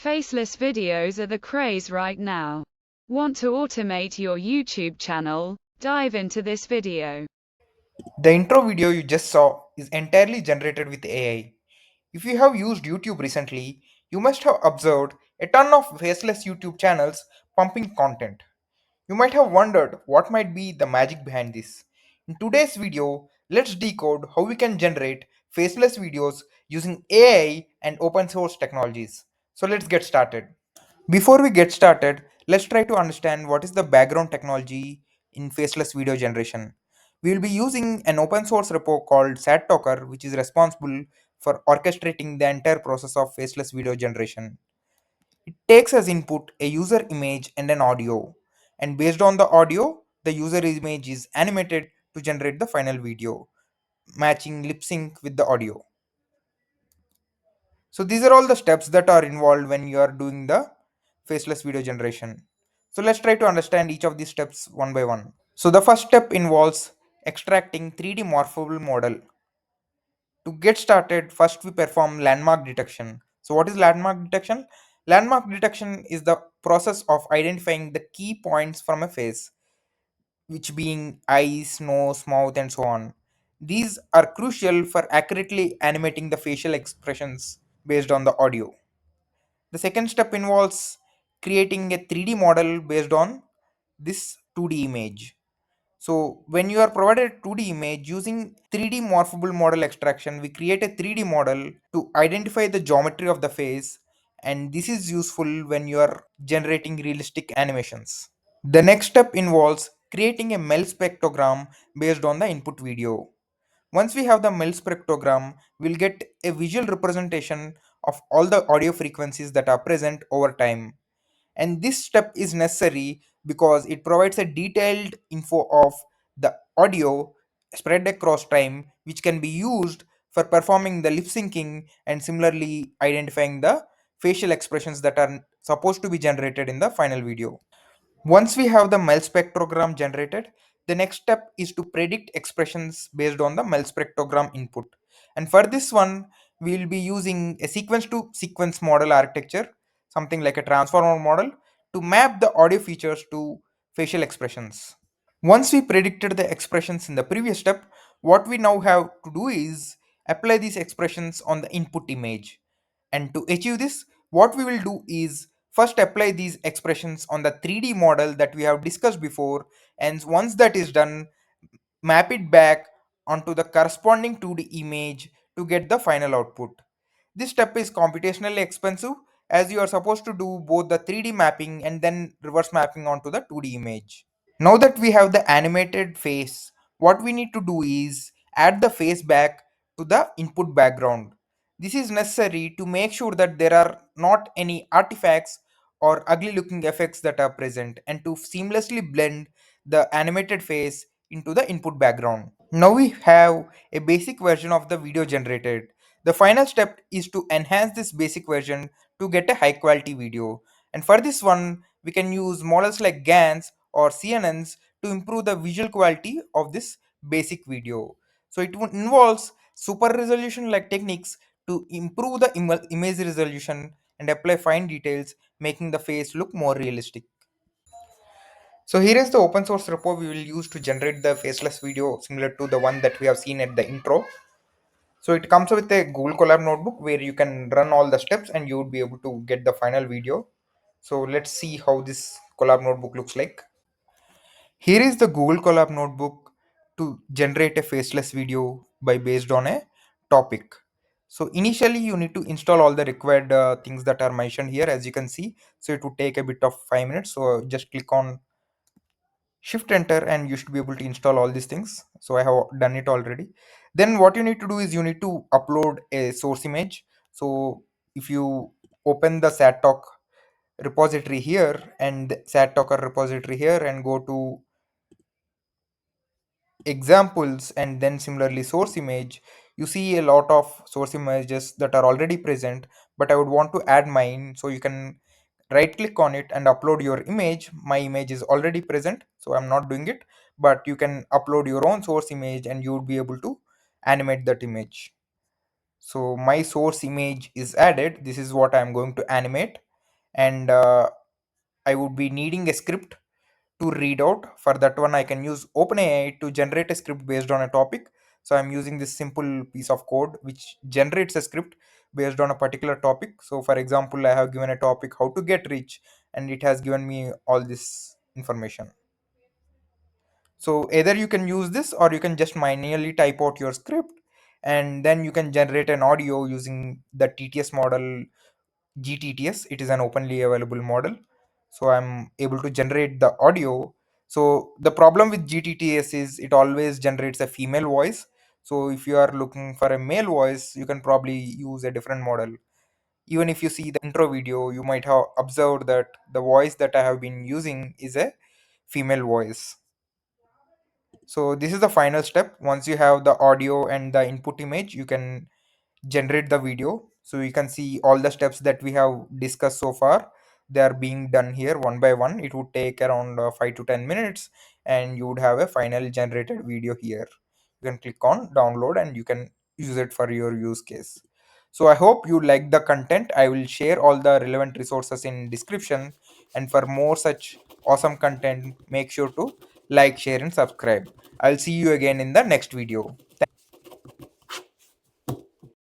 Faceless videos are the craze right now. Want to automate your YouTube channel? Dive into this video. The intro video you just saw is entirely generated with AI. If you have used YouTube recently, you must have observed a ton of faceless YouTube channels pumping content. You might have wondered what might be the magic behind this. In today's video, let's decode how we can generate faceless videos using AI and open source technologies. So let's get started. Before we get started, let's try to understand what is the background technology in faceless video generation. We will be using an open source repo called SatTalker, which is responsible for orchestrating the entire process of faceless video generation. It takes as input a user image and an audio, and based on the audio, the user image is animated to generate the final video, matching lip sync with the audio. So these are all the steps that are involved when you are doing the faceless video generation. So let's try to understand each of these steps one by one. So the first step involves extracting 3D morphable model. To get started, first we perform landmark detection. So what is landmark detection? Landmark detection is the process of identifying the key points from a face, which being eyes, nose, mouth, and so on. These are crucial for accurately animating the facial expressions based on the audio. The second step involves creating a 3D model based on this 2D image. So when you are provided a 2D image using 3D morphable model extraction, we create a 3D model to identify the geometry of the face, and this is useful when you are generating realistic animations. The next step involves creating a MEL spectrogram based on the input video. Once we have the MEL spectrogram, we'll get a visual representation of all the audio frequencies that are present over time. And this step is necessary because it provides a detailed info of the audio spread across time, which can be used for performing the lip syncing and similarly identifying the facial expressions that are supposed to be generated in the final video. Once we have the MEL spectrogram generated, the next step is to predict expressions based on the MEL spectrogram input. And for this one, we will be using a sequence to sequence model architecture, something like a transformer model, to map the audio features to facial expressions. Once we predicted the expressions in the previous step, what we now have to do is apply these expressions on the input image. And to achieve this, what we will do is first apply these expressions on the 3D model that we have discussed before, and once that is done, map it back onto the corresponding 2D image to get the final output. This step is computationally expensive as you are supposed to do both the 3D mapping and then reverse mapping onto the 2D image. Now that we have the animated face, what we need to do is add the face back to the input background. This is necessary to make sure that there are not any artifacts or ugly looking effects that are present and to seamlessly blend the animated face into the input background. Now we have a basic version of the video generated. The final step is to enhance this basic version to get a high quality video. And for this one, we can use models like GANs or CNNs to improve the visual quality of this basic video. So it involves super resolution like techniques to improve the image resolution and apply fine details, making the face look more realistic. So here is the open source repo we will use to generate the faceless video similar to the one that we have seen at the intro. So it comes with a Google Colab notebook where you can run all the steps and you would be able to get the final video. So let's see how this Colab notebook looks like. Here is the Google Colab notebook to generate a faceless video by based on a topic. So initially you need to install all the required things that are mentioned here as you can see. So it would take a bit of 5 minutes. So just click on shift enter and you should be able to install all these things. So I have done it already. Then what you need to do is you need to upload a source image. So if you open the SatTalk repository here and SatTalker repository here and go to examples and then similarly source image, you see a lot of source images that are already present, but I would want to add mine. So you can right click on it and upload your image. My image is already present, so I'm not doing it, but you can upload your own source image and you would be able to animate that image. So my source image is added. This is what I'm going to animate. and I would be needing a script to read out. For that one, I can use OpenAI to generate a script based on a topic. So I'm using this simple piece of code which generates a script based on a particular topic. So for example, I have given a topic how to get rich, and it has given me all this information. So either you can use this, or you can just manually type out your script, and then you can generate an audio using the TTS model, GTTS. It is an openly available model. So I'm able to generate the audio. So the problem with GTTS is it always generates a female voice. So if you are looking for a male voice, you can probably use a different model. Even if you see the intro video, you might have observed that the voice that I have been using is a female voice. So this is the final step. Once you have the audio and the input image, you can generate the video. So you can see all the steps that we have discussed so far. They are being done here one by one. It would take around 5 to 10 minutes, and you would have a final generated video here. You can click on download and you can use it for your use case. So I hope you like the content. I will share all the relevant resources in description, and for more such awesome content, make sure to like, share and subscribe. I'll see you again in the next video.